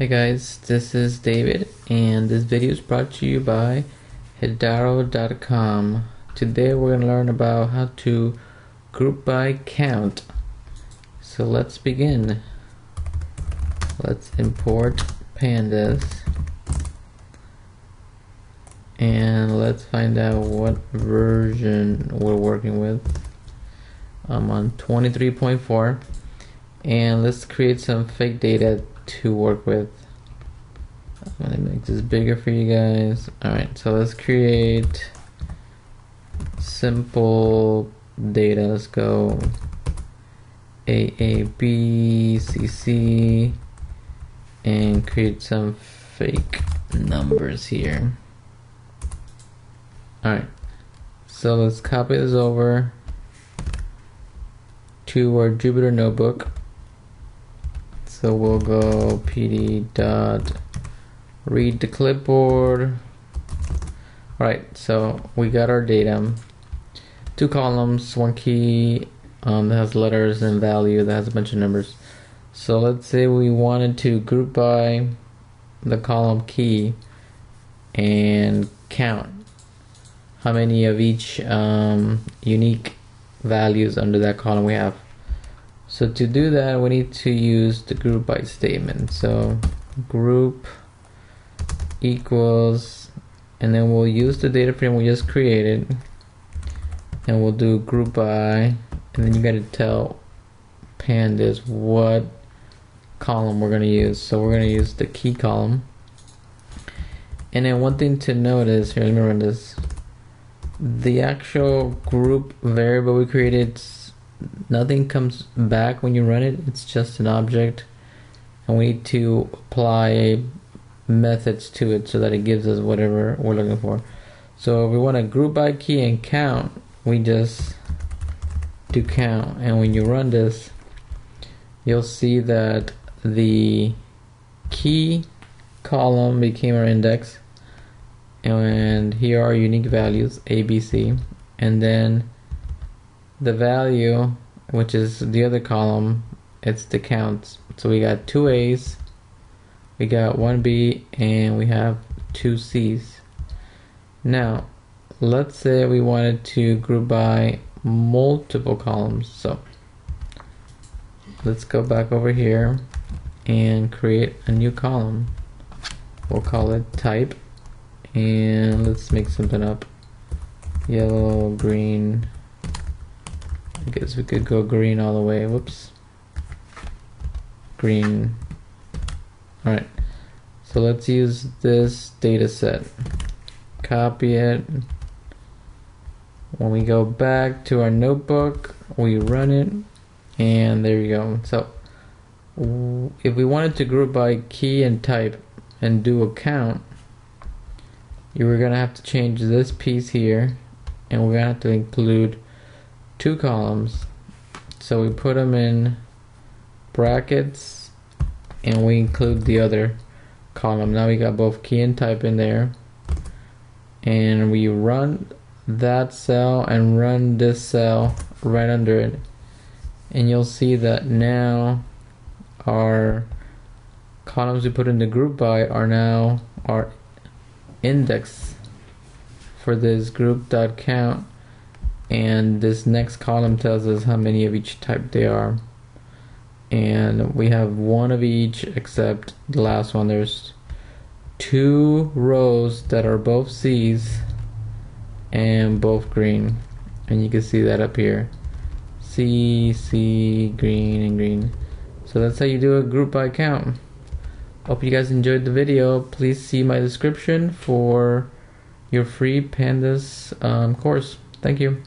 Hey guys, this is David, and this video is brought to you by Hedaro.com. Today we're going to learn about how to group by count. So let's begin. Let's import pandas and let's find out what version we're working with. I'm on 23.4, and let's create some fake data to work with. I'm gonna make this bigger for you guys. Alright, so let's create simple data. Let's go AABCC and create some fake numbers here. Alright, so let's copy this over to our Jupyter notebook. So we'll go pd dot read to clipboard. Alright, so we got our data. 2 columns, 1 key that has letters and value that has a bunch of numbers. So let's say we wanted to group by the column key and count how many of each unique values under that column we have. So to do that, we need to use the group by statement. So group equals, and then we'll use the data frame we just created, and we'll do group by, and then you got to tell pandas what column we're going to use. So we're going to use the key column. And then one thing to notice here, let me run this. The actual group variable we created, nothing comes back when you run it. It's just an object, and we need to apply methods to it so that it gives us whatever we're looking for. So if we want to group by key and count, we just do count, and when you run this, you'll see that the key column became our index, and here are unique values ABC, and then the value, which is the other column, it's the counts. So we got 2 A's, we got 1 B, and we have 2 C's. Now let's say we wanted to group by multiple columns. So let's go back over here and create a new column. We'll call it type, and let's make something up. Yellow, green, I guess we could go green all the way. Whoops. Green. Alright. So let's use this data set. Copy it. When we go back to our notebook, we run it, and there you go. So if we wanted to group by key and type and do a count, you were gonna have to change this piece here, and we're gonna have to include 2 columns. So we put them in brackets, and we include the other column. Now we got both key and type in there, and we run that cell and run this cell right under it, and you'll see that now our columns we put in the group by are now our index for this group.count, and this next column tells us how many of each type they are, and we have 1 of each except the last one. There's 2 rows that are both C's and both green, and you can see that up here, C, C, green, and green. So that's how you do a group by count. Hope you guys enjoyed the video. Please see my description for your free pandas course. Thank you.